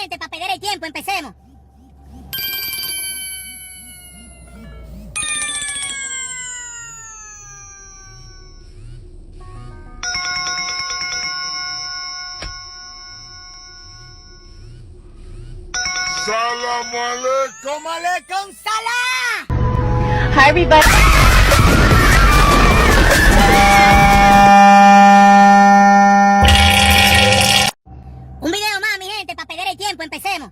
gente, para perder el tiempo, empecemos. Salam alaikum, alaikum salam. Hi, everybody. Un video más, mi gente, para perder el tiempo, empecemos.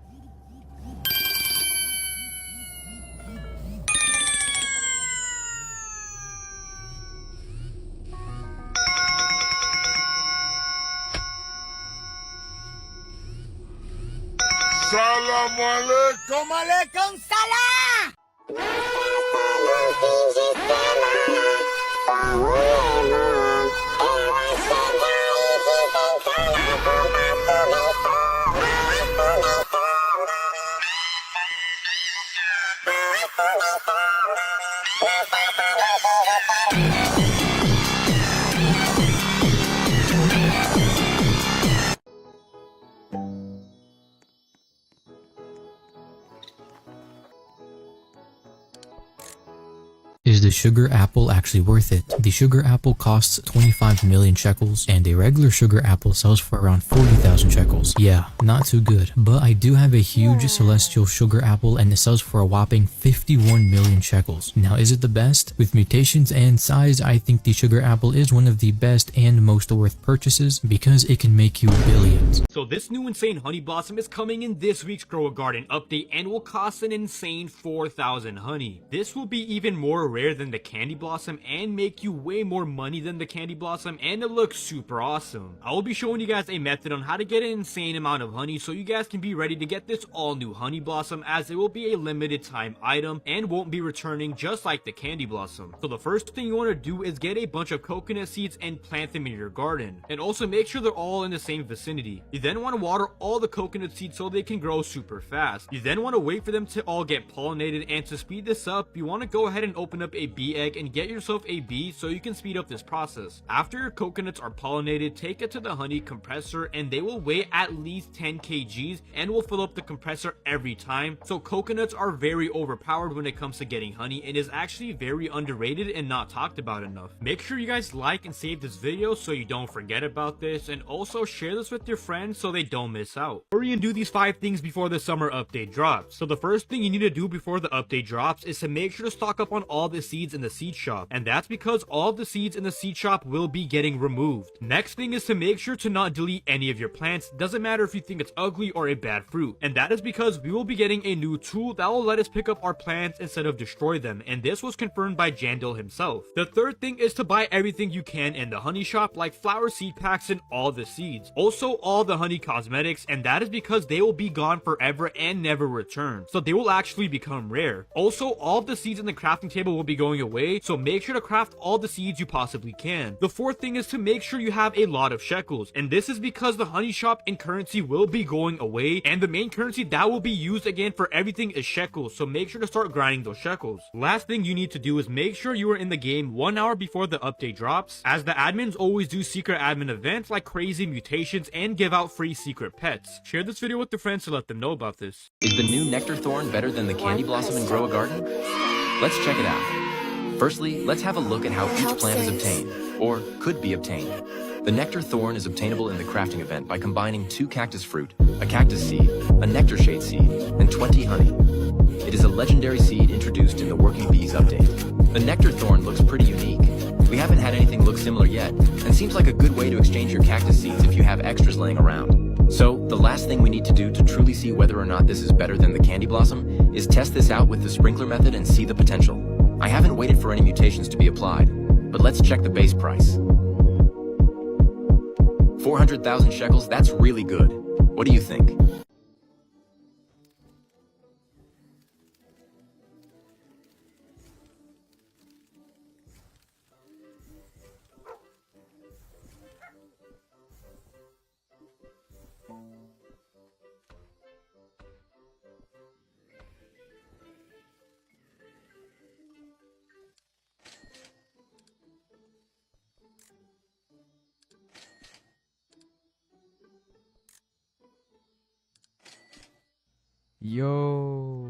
salam alaikum, salam. Is the sugar apple actually worth it? The sugar apple costs 25 million shekels, and a regular sugar apple sells for around 40,000 shekels. Yeah, not too good. But I do have a huge celestial sugar apple, and it sells for a whopping 51 million shekels. Now, is it the best? With mutations and size, I think the sugar apple is one of the best and most worth purchases because it can make you billions. So this new insane honey blossom is coming in this week's Grow a Garden update and will cost an insane 4,000 honey. This will be even more rare than the candy blossom and make you way more money than the candy blossom, and it looks super awesome. I will be showing you guys a method on how to get an insane amount of honey so you guys can be ready to get this all new honey blossom, as it will be a limited time item and won't be returning just like the candy blossom. So the first thing you want to do is get a bunch of coconut seeds and plant them in your garden, and also make sure they're all in the same vicinity. You then want to water all the coconut seeds so they can grow super fast. You then want to wait for them to all get pollinated, and to speed this up, you want to go ahead and open up a bee egg and get yourself a bee so you can speed up this process. After your coconuts are pollinated, take it to the honey compressor, and they will weigh at least 10 kgs and will fill up the compressor every time. So coconuts are very overpowered when it comes to getting honey and is actually very underrated and not talked about enough. Make sure you guys like and save this video so you don't forget about this, and also share this with your friends so they don't miss out. Hurry and do these 5 things before the summer update drops. So the first thing you need to do before the update drops is to make sure to stock up on all the seeds in the seed shop, and that's because all of the seeds in the seed shop will be getting removed. Next thing is to make sure to not delete any of your plants. Doesn't matter if you think it's ugly or a bad fruit, and that is because we will be getting a new tool that will let us pick up our plants instead of destroy them, and this was confirmed by Jandil himself. The third thing is to buy everything you can in the honey shop, like flower seed packs and all the seeds, also all the honey cosmetics, and that is because they will be gone forever and never return, so they will actually become rare. Also, all of the seeds in the crafting table will be going away, so make sure to craft all the seeds you possibly can. The fourth thing is to make sure you have a lot of shekels, and this is because the honey shop and currency will be going away, and the main currency that will be used again for everything is shekels, so make sure to start grinding those shekels. Last thing you need to do is make sure you are in the game 1 hour before the update drops, as the admins always do secret admin events like crazy mutations and give out free secret pets. Share this video with your friends to let them know about this. Is the new nectar thorn better than the candy blossom in Grow a Garden? Let's check it out. Firstly, let's have a look at how each plant is obtained, or could be obtained. The nectar thorn is obtainable in the crafting event by combining 2 cactus fruit, a cactus seed, a nectar shade seed, and 20 honey. It is a legendary seed introduced in the Working Bees update. The nectar thorn looks pretty unique. We haven't had anything look similar yet, and seems like a good way to exchange your cactus seeds if you have extras laying around. So, the last thing we need to do to truly see whether or not this is better than the candy blossom is test this out with the sprinkler method and see the potential. I haven't waited for any mutations to be applied, but let's check the base price. 400,000 shekels, that's really good. What do you think? Yo.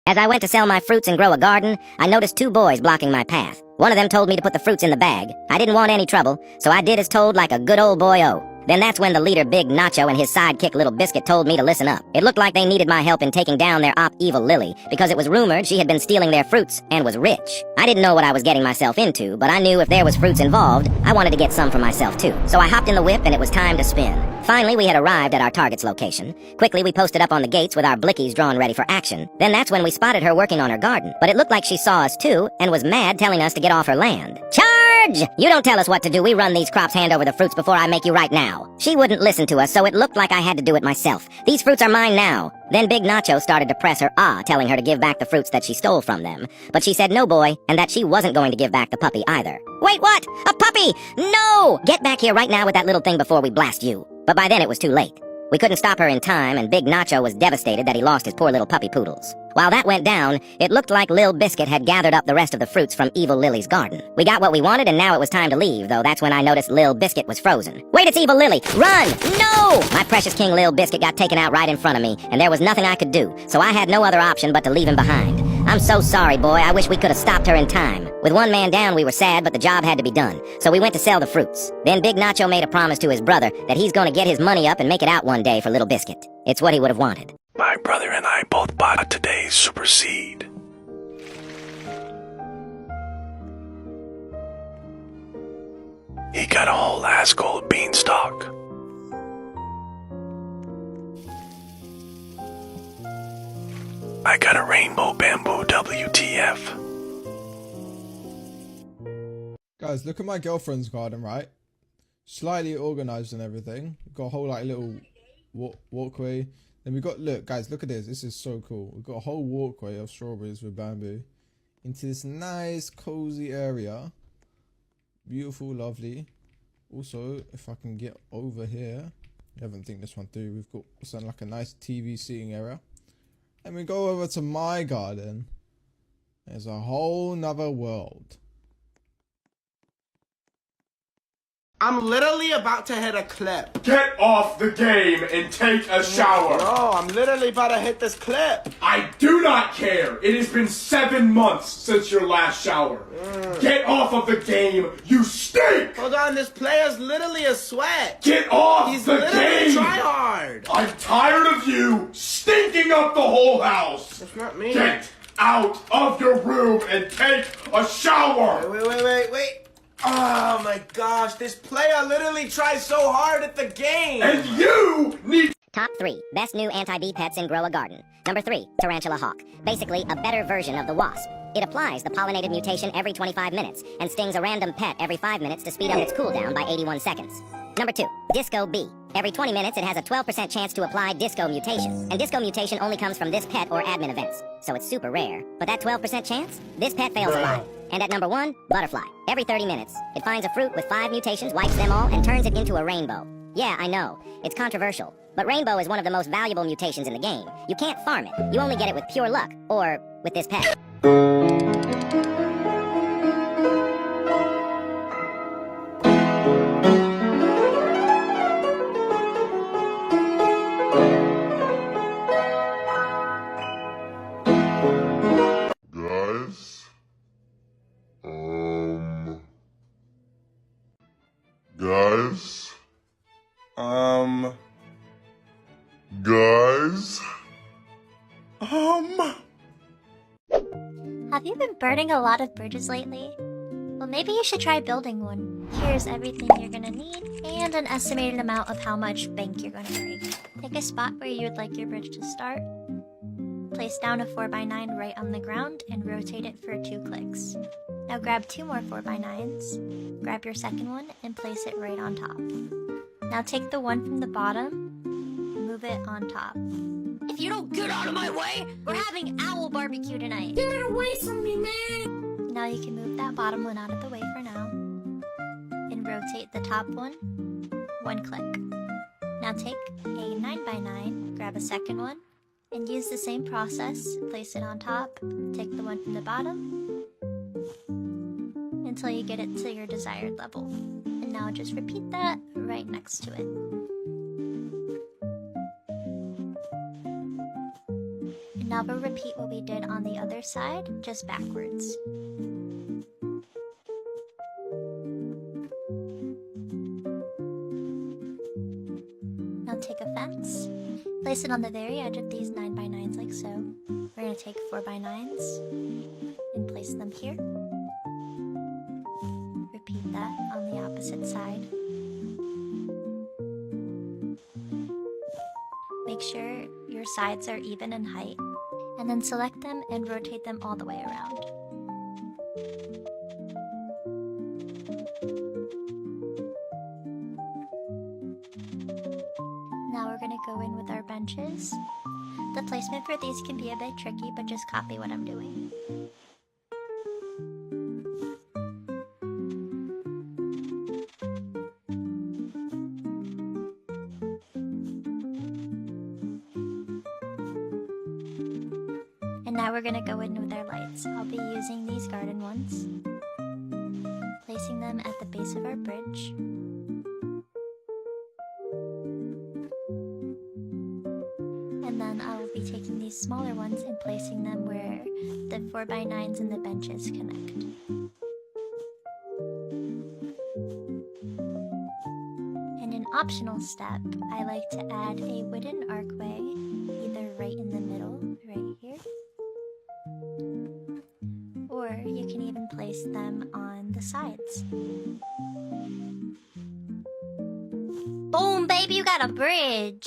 As I went to sell my fruits and grow a garden, I noticed two boys blocking my path. One of them told me to put the fruits in the bag. I didn't want any trouble, so I did as told like a good old boy-o. Then that's when the leader Big Nacho and his sidekick Little Biscuit told me to listen up. It looked like they needed my help in taking down their op Evil Lily, because it was rumored she had been stealing their fruits and was rich. I didn't know what I was getting myself into, but I knew if there was fruits involved, I wanted to get some for myself too. So I hopped in the whip and it was time to spin. Finally, we had arrived at our target's location. Quickly, we posted up on the gates with our blickies drawn ready for action. Then that's when we spotted her working on her garden. But it looked like she saw us too and was mad, telling us to get off her land. Charge! You don't tell us what to do. We run these crops, hand over the fruits before I make you right now. She wouldn't listen to us, so it looked like I had to do it myself. These fruits are mine now. Then Big Nacho started to press her telling her to give back the fruits that she stole from them. But she said no, boy, and that she wasn't going to give back the puppy either. Wait, what? A puppy? No! Get back here right now with that little thing before we blast you. But by then it was too late. We couldn't stop her in time, and Big Nacho was devastated that he lost his poor little puppy poodles. While that went down, it looked like Lil Biscuit had gathered up the rest of the fruits from Evil Lily's garden. We got what we wanted, and now it was time to leave, though that's when I noticed Lil Biscuit was frozen. Wait, it's Evil Lily! Run! No! My precious king Lil Biscuit got taken out right in front of me, and there was nothing I could do, so I had no other option but to leave him behind. I'm so sorry, boy. I wish we could have stopped her in time. With one man down, we were sad, but the job had to be done. So we went to sell the fruits. Then Big Nacho made a promise to his brother that he's gonna get his money up and make it out one day for Little Biscuit. It's what he would have wanted. My brother and I both bought today's Super Seed. He got a whole ass gold beanstalk. I got a rainbow bamboo WTF. Guys, look at my girlfriend's garden, right? Slightly organized and everything. Got a whole like little walkway. Then we got, look guys, look at this. This is so cool. We've got a whole walkway of strawberries with bamboo into this nice cozy area. Beautiful, lovely. Also, if I can get over here, I haven't think this one through. We've got something like a nice TV seating area. And we go over to my garden. There's a whole nother world. I'm literally about to hit a clip. Get off the game and take a shower. Bro, I'm literally about to hit this clip. I do not care. It has been 7 months since your last shower. Get off of the game. You stink. Hold on, this player's literally a sweat. Get off He's the literally game. try hard. I'm tired of you stinking up the whole house. That's not me. Get out of your room and take a shower. Wait. Oh my gosh, this player literally tries so hard at the game. And you need... Top 3 best new anti-bee pets in Grow a Garden. Number 3, Tarantula Hawk. Basically, a better version of the wasp. It applies the pollinated mutation every 25 minutes and stings a random pet every 5 minutes to speed up its cooldown by 81 seconds. Number 2, Disco Bee. Every 20 minutes, it has a 12% chance to apply Disco Mutation. And Disco Mutation only comes from this pet or admin events, so it's super rare. But that 12% chance? This pet fails a lot. And at number 1, Butterfly. Every 30 minutes, it finds a fruit with 5 mutations, wipes them all, and turns it into a rainbow. Yeah, I know, it's controversial, but rainbow is one of the most valuable mutations in the game. You can't farm it. You only get it with pure luck, or with this pet. Have you been burning a lot of bridges lately? Well, maybe you should try building one. Here's everything you're gonna need, and an estimated amount of how much bank you're gonna break. Pick a spot where you would like your bridge to start. Place down a 4x9 right on the ground and rotate it for 2 clicks. Now grab 2 more 4x9s, grab your second one, and place it right on top. Now take the one from the bottom, move it on top. If you don't get out of my way, we're having owl barbecue tonight. Get it away from me, man! Now you can move that bottom one out of the way for now. And rotate the top one. One click. Now take a 9x9, grab a second one, and use the same process. Place it on top, take the one from the bottom, until you get it to your desired level. And now just repeat that right next to it. And now we'll repeat what we did on the other side, just backwards. Now take a fence, place it on the very edge of these 9x9s like so. We're going to take 4x9s and place them here. Repeat that on the opposite side. Make sure your sides are even in height, and then select them and rotate them all the way around. Now we're going to go in with our benches. The placement for these can be a bit tricky, but just copy what I'm doing. And now we're gonna go in with our lights. I'll be using these garden ones, placing them at the base of our bridge. And then I will be taking these smaller ones and placing them where the 4x9s and the benches connect. And an optional step, I like to add a wooden archway, either right in the middle, right here, or you can even place them on the sides. Boom, baby, you got a bridge!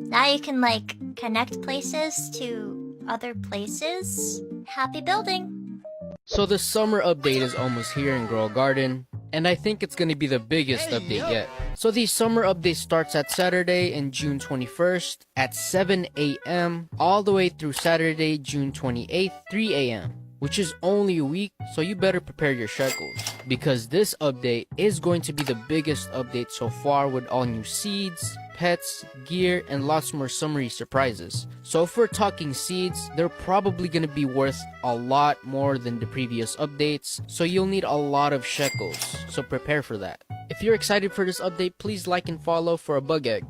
Now you can, like, connect places to other places. Happy building! So the summer update is almost here in Grow a Garden, and I think it's gonna be the biggest update yet. So the summer update starts at Saturday in June 21st at 7 a.m. all the way through Saturday, June 28th, 3 a.m. which is only a week, so you better prepare your shekels, because this update is going to be the biggest update so far, with all new seeds, pets, gear, and lots more summery surprises. So if we're talking seeds, they're probably going to be worth a lot more than the previous updates, so you'll need a lot of shekels, so prepare for that. If you're excited for this update, please like and follow for a bug egg.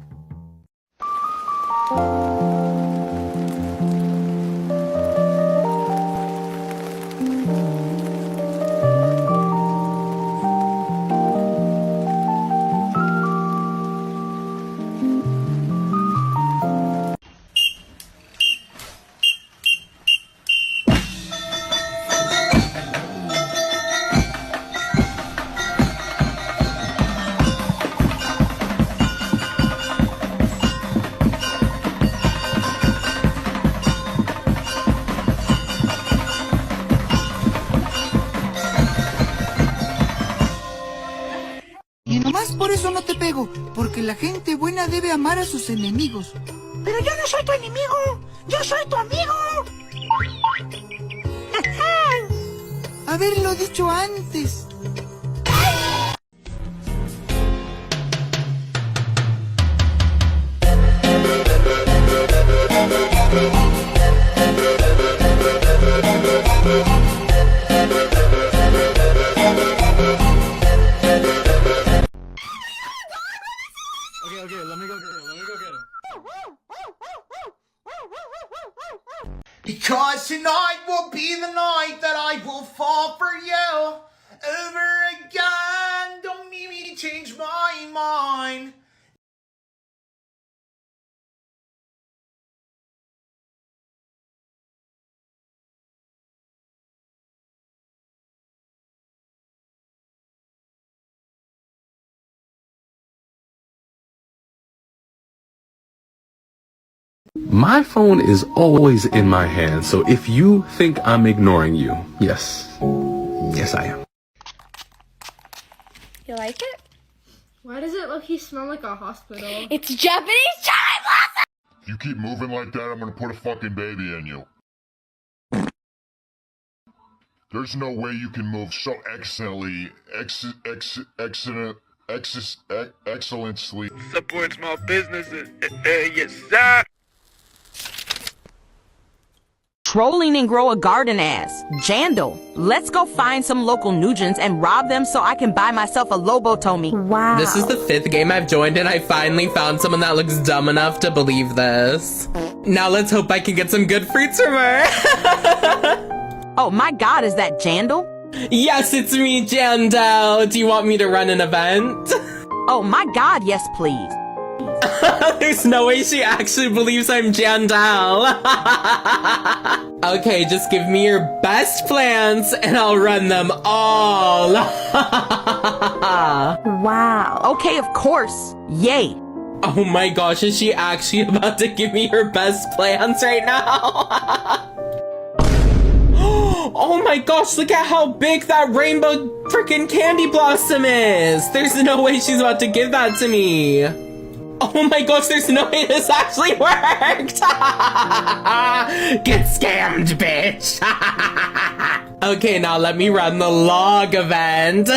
Y nomás por eso no te pego, porque la gente buena debe amar a sus enemigos. Pero yo no soy tu enemigo, yo soy tu amigo. Haberlo dicho antes. Okay, let me go get him. Because tonight will be the night that I will fall for you over again. Don't make me change my mind. My phone is always in my hand, so if you think I'm ignoring you, yes, I am. You like it? Why does it look-y smell like a hospital? It's Japanese cherry blossom! If you keep moving like that, I'm gonna put a fucking baby in you. There's no way you can move so excellently, excellently. Support small businesses. Yes, sir. Trolling and grow a garden ass. Jandal, let's go find some local Nugents and rob them so I can buy myself a lobotomy. Wow. This is the 5th game I've joined and I finally found someone that looks dumb enough to believe this. Now let's hope I can get some good fruits from her. Oh my god, is that Jandal? Yes, it's me, Jandal. Do you want me to run an event? Oh my god, yes please. There's no way she actually believes I'm Jandal. Okay, just give me your best plans and I'll run them all. Wow. Okay, of course. Yay. Oh my gosh, is she actually about to give me her best plans right now? Oh my gosh, look at how big that rainbow freaking candy blossom is! There's no way she's about to give that to me! Oh my gosh, there's no way this actually worked! Get scammed, bitch! Okay, now let me run the log event.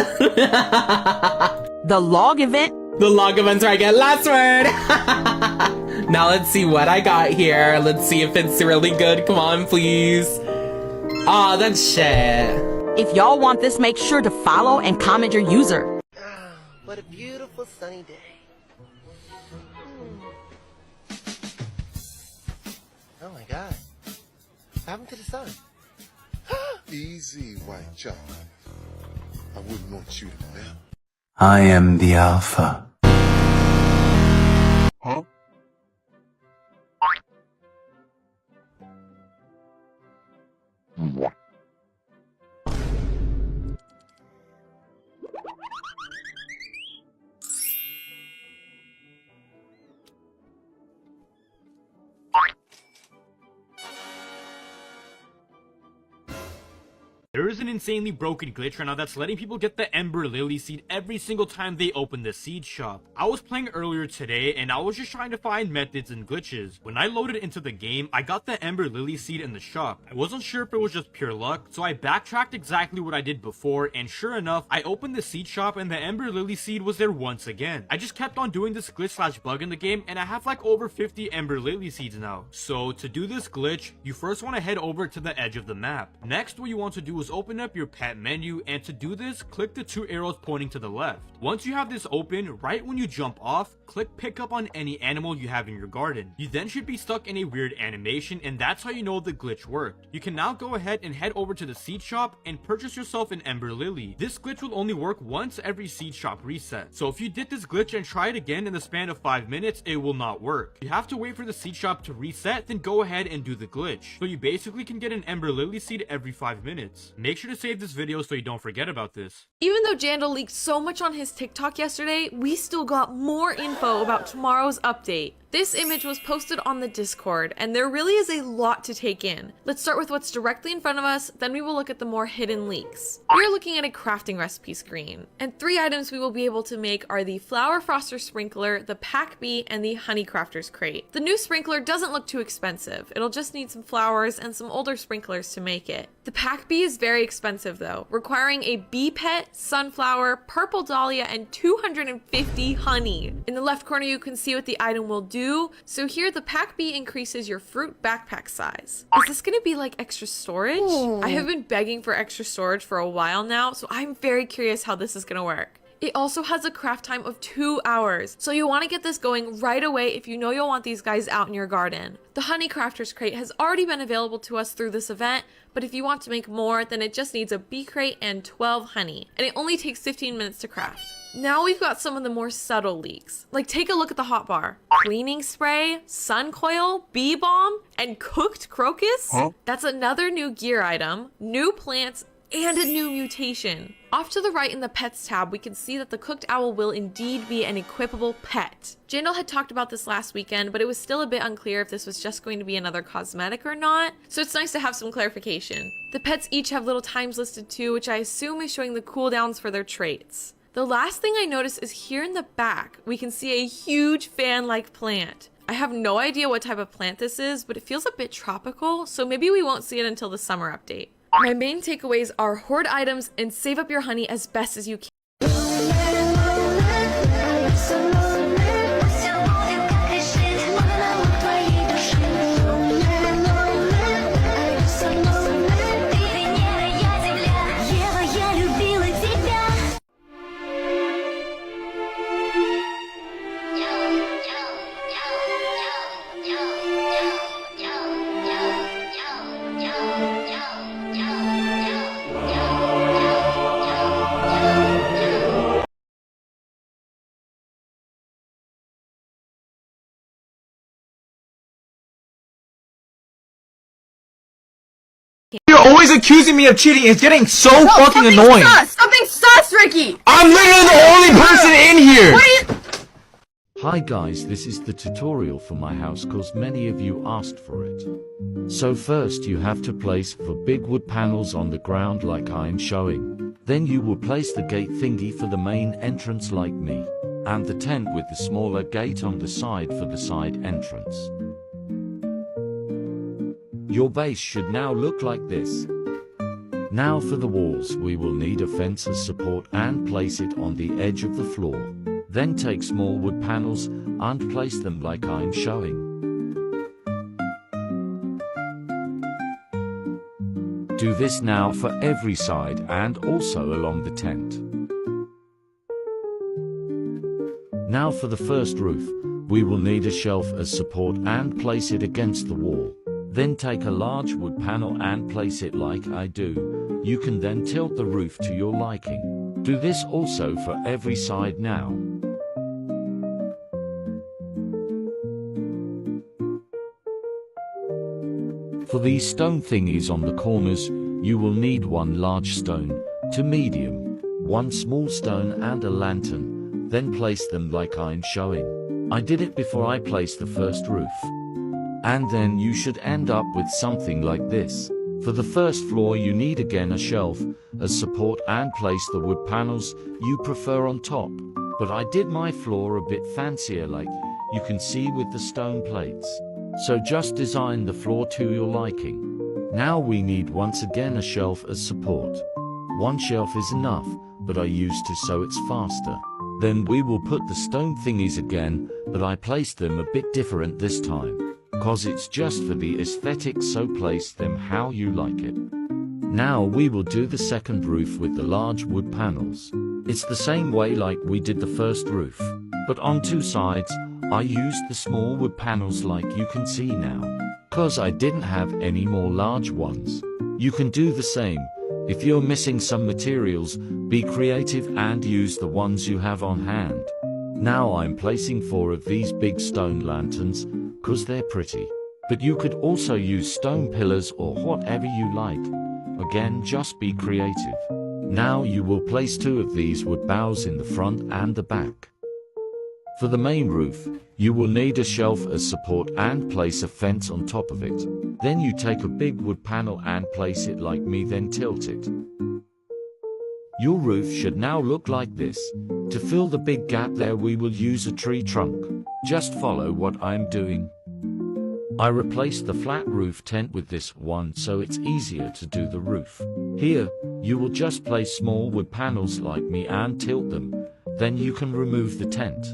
The log event? The log event's where I get last word! Now let's see what I got here. Let's see if it's really good. Come on, please. Aw, that's shit. If y'all want this, make sure to follow and comment your user. What a beautiful sunny day. Oh my god. What happened to the sun? Easy, white child. I wouldn't want you to know. I am the Alpha. Huh? There is an insanely broken glitch right now that's letting people get the Ember Lily seed every single time they open the seed shop. I was playing earlier today and I was just trying to find methods and glitches. When I loaded into the game, I got the Ember Lily seed in the shop. I wasn't sure if it was just pure luck, so I backtracked exactly what I did before, and sure enough, I opened the seed shop and the Ember Lily seed was there once again. I just kept on doing this glitch / bug in the game and I have like over 50 Ember Lily seeds now. So to do this glitch, you first want to head over to the edge of the map. Next, what you want to do is open up your pet menu, and to do this, click the 2 arrows pointing to the left. Once you have this open, right when you jump off, click pick up on any animal you have in your garden. You then should be stuck in a weird animation, and that's how you know the glitch worked. You can now go ahead and head over to the seed shop and purchase yourself an Ember Lily. This glitch will only work once every seed shop reset. So if you did this glitch and try it again in the span of 5 minutes, it will not work. You have to wait for the seed shop to reset, then go ahead and do the glitch. So you basically can get an Ember Lily seed every 5 minutes. Make sure to save this video so you don't forget about this. Even though Jandal leaked so much on his TikTok yesterday, we still got more info about tomorrow's update. This image was posted on the Discord, and there really is a lot to take in. Let's start with what's directly in front of us, then we will look at the more hidden leaks. We are looking at a crafting recipe screen, and 3 items we will be able to make are the Flower Froster Sprinkler, the Pack Bee, and the Honey Crafter's Crate. The new sprinkler doesn't look too expensive. It'll just need some flowers and some older sprinklers to make it. The Pack Bee is very expensive though, requiring a bee pet, sunflower, purple dahlia, and 250 honey. In the left corner you can see what the item will do. So here the Pack Bee increases your fruit backpack size. Is this gonna be like extra storage? I have been begging for extra storage for a while now, so I'm very curious how this is gonna work. It also has a craft time of 2 hours, so you want to get this going right away if you know you'll want these guys out in your garden. The Honey Crafter's Crate has already been available to us through this event, but if you want to make more, then it just needs a bee crate and 12 honey, and it only takes 15 minutes to craft. Now we've got some of the more subtle leaks. Like, take a look at the hotbar. Cleaning spray, sun coil, bee balm, and cooked crocus? Huh? That's another new gear item, new plants, and a new mutation. Off to the right in the pets tab, we can see that the cooked owl will indeed be an equipable pet. Jandal had talked about this last weekend, but it was still a bit unclear if this was just going to be another cosmetic or not, so it's nice to have some clarification. The pets each have little times listed too, which I assume is showing the cooldowns for their traits. The last thing I noticed is here in the back, we can see a huge fan-like plant. I have no idea what type of plant this is, but it feels a bit tropical, so maybe we won't see it until the summer update. My main takeaways are hoard items and save up your honey as best as you can. You're always accusing me of cheating. It's getting so fucking annoying. Something sus, Ricky! I'm literally the only person in here! What are you— Hi guys, this is the tutorial for my house cause many of you asked for it. So first you have to place the big wood panels on the ground like I'm showing. Then you will place the gate thingy for the main entrance like me. And the tent with the smaller gate on the side for the side entrance. Your base should now look like this. Now for the walls we will need a fence as support and place it on the edge of the floor. Then take small wood panels and place them like I'm showing. Do this now for every side and also along the tent. Now for the first roof, we will need a shelf as support and place it against the wall. Then take a large wood panel and place it like I do. You can then tilt the roof to your liking. Do this also for every side now. For these stone thingies on the corners, you will need one large stone to medium, one small stone and a lantern. Then place them like I'm showing. I did it before I placed the first roof. And then you should end up with something like this. For the first floor you need again a shelf as support and place the wood panels you prefer on top. But I did my floor a bit fancier like you can see with the stone plates. So just design the floor to your liking. Now we need once again a shelf as support. One shelf is enough, but I used to so it's faster. Then we will put the stone thingies again, but I placed them a bit different this time. Cause it's just for the aesthetic, so place them how you like it. Now we will do the second roof with the large wood panels. It's the same way like we did the first roof, but on two sides, I used the small wood panels like you can see now. Cause I didn't have any more large ones. You can do the same. If you're missing some materials, be creative and use the ones you have on hand. Now I'm placing 4 of these big stone lanterns, cause they're pretty. But you could also use stone pillars or whatever you like. Again, just be creative. Now you will place 2 of these wood boughs in the front and the back. For the main roof, you will need a shelf as support and place a fence on top of it. Then you take a big wood panel and place it like me, then tilt it. Your roof should now look like this. To fill the big gap there we will use a tree trunk. Just follow what I'm doing. I replaced the flat roof tent with this one so it's easier to do the roof. Here, you will just place small wood panels like me and tilt them. Then you can remove the tent.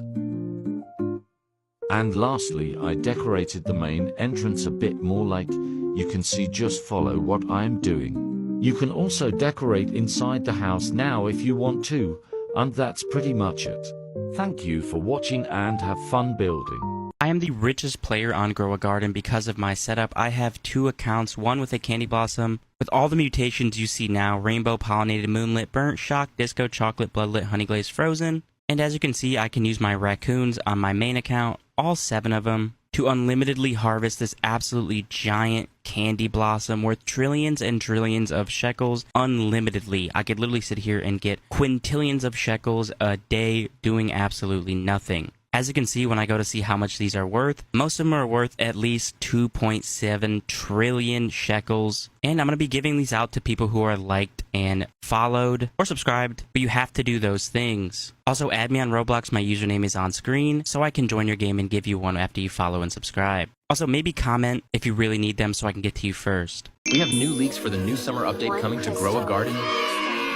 And lastly, I decorated the main entrance a bit more like you can see, just follow what I'm doing. You can also decorate inside the house now if you want to, and that's pretty much it. Thank you for watching and have fun building. I am the richest player on Grow a Garden because of my setup. I have 2 accounts, one with a candy blossom, with all the mutations you see now: rainbow, pollinated, moonlit, burnt, shock, disco, chocolate, bloodlit, honey glazed, frozen. And as you can see, I can use my raccoons on my main account, all 7 of them, to unlimitedly harvest this absolutely giant candy blossom worth trillions and trillions of shekels unlimitedly. I could literally sit here and get quintillions of shekels a day doing absolutely nothing. As you can see when I go to see how much these are worth, most of them are worth at least 2.7 trillion shekels. And I'm going to be giving these out to people who are liked and followed or subscribed, but you have to do those things. Also, add me on Roblox. My username is on screen, so I can join your game and give you one after you follow and subscribe. Also, maybe comment if you really need them so I can get to you first. We have new leaks for the new summer update coming to Grow a Garden.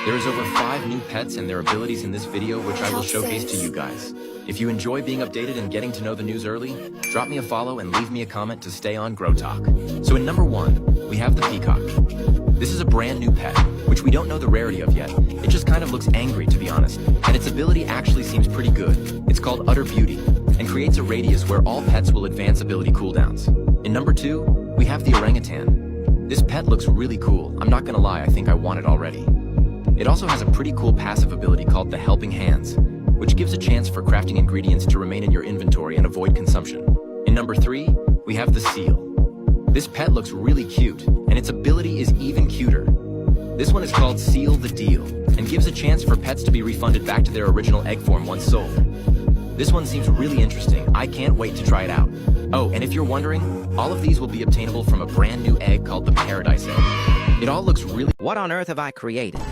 There is over 5 new pets and their abilities in this video, which I will showcase to you guys. If you enjoy being updated and getting to know the news early, drop me a follow and leave me a comment to stay on Grow Talk. So in number 1, we have the peacock. This is a brand new pet, which we don't know the rarity of yet. It just kind of looks angry, to be honest, and its ability actually seems pretty good. It's called Utter Beauty, and creates a radius where all pets will advance ability cooldowns. In number 2, we have the orangutan. This pet looks really cool. I'm not gonna lie, I think I want it already. It also has a pretty cool passive ability called the Helping Hands, which gives a chance for crafting ingredients to remain in your inventory and avoid consumption. In number 3, we have the seal. This pet looks really cute, and its ability is even cuter. This one is called Seal the Deal, and gives a chance for pets to be refunded back to their original egg form once sold. This one seems really interesting. I can't wait to try it out. Oh, and if you're wondering, all of these will be obtainable from a brand new egg called the Paradise Egg. It all looks really— What on earth have I created?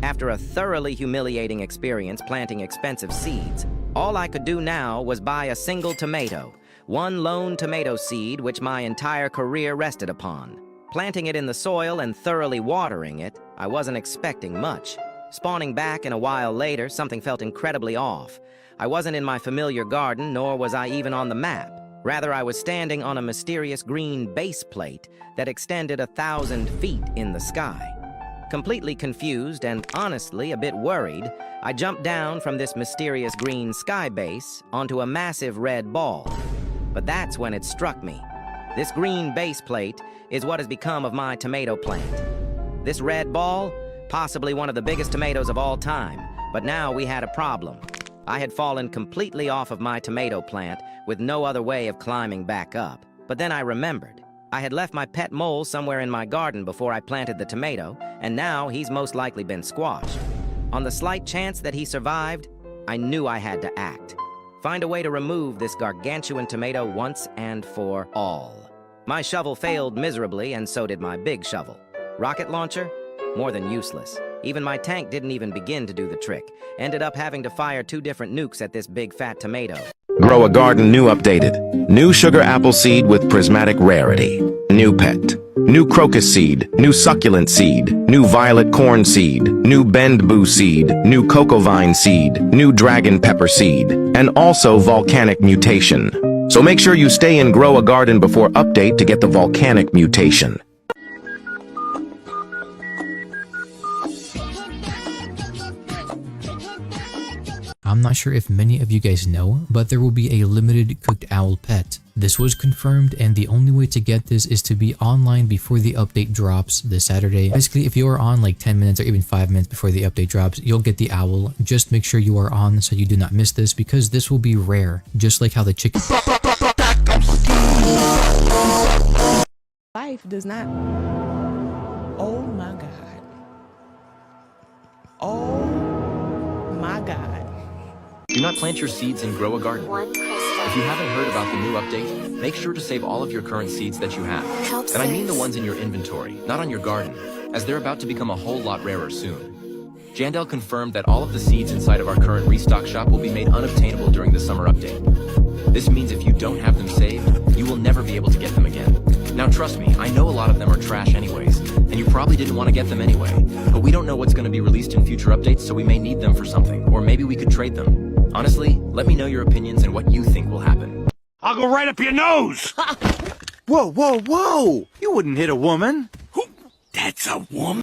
After a thoroughly humiliating experience planting expensive seeds, all I could do now was buy a single tomato, one lone tomato seed which my entire career rested upon. Planting it in the soil and thoroughly watering it, I wasn't expecting much. Spawning back in a while later, something felt incredibly off. I wasn't in my familiar garden, nor was I even on the map. Rather, I was standing on a mysterious green base plate that extended 1,000 feet in the sky. Completely confused and honestly a bit worried, I jumped down from this mysterious green sky base onto a massive red ball. But that's when it struck me. This green base plate is what has become of my tomato plant. This red ball, possibly one of the biggest tomatoes of all time, but now we had a problem. I had fallen completely off of my tomato plant with no other way of climbing back up. But then I remembered. I had left my pet mole somewhere in my garden before I planted the tomato, and now he's most likely been squashed. On the slight chance that he survived, I knew I had to act. Find a way to remove this gargantuan tomato once and for all. My shovel failed miserably, and so did my big shovel. Rocket launcher? More than useless. Even my tank didn't even begin to do the trick. Ended up having to fire 2 different nukes at this big fat tomato. Grow a Garden new updated. New sugar apple seed with prismatic rarity. New pet. New crocus seed. New succulent seed. New violet corn seed. New bamboo seed. New cocoa vine seed. New dragon pepper seed. And also volcanic mutation. So make sure you stay in Grow a Garden before update to get the volcanic mutation. I'm not sure if many of you guys know, but there will be a limited cooked owl pet. This was confirmed, and the only way to get this is to be online before the update drops this Saturday. Basically, if you are on like 10 minutes or even 5 minutes before the update drops, you'll get the owl. Just make sure you are on so you do not miss this, because this will be rare, just like how the chicken— Life does not— Oh my God. Oh my God. Do not plant your seeds in Grow a Garden. If you haven't heard about the new update, make sure to save all of your current seeds that you have. And I mean the ones in your inventory, not on your garden, as they're about to become a whole lot rarer soon. Jandel confirmed that all of the seeds inside of our current restock shop will be made unobtainable during the summer update. This means if you don't have them saved, you will never be able to get them again. Now trust me, I know a lot of them are trash anyways, and you probably didn't want to get them anyway, but we don't know what's going to be released in future updates, so we may need them for something, or maybe we could trade them. Honestly, let me know your opinions and what you think will happen. I'll go right up your nose! Whoa, whoa, whoa! You wouldn't hit a woman. That's a woman?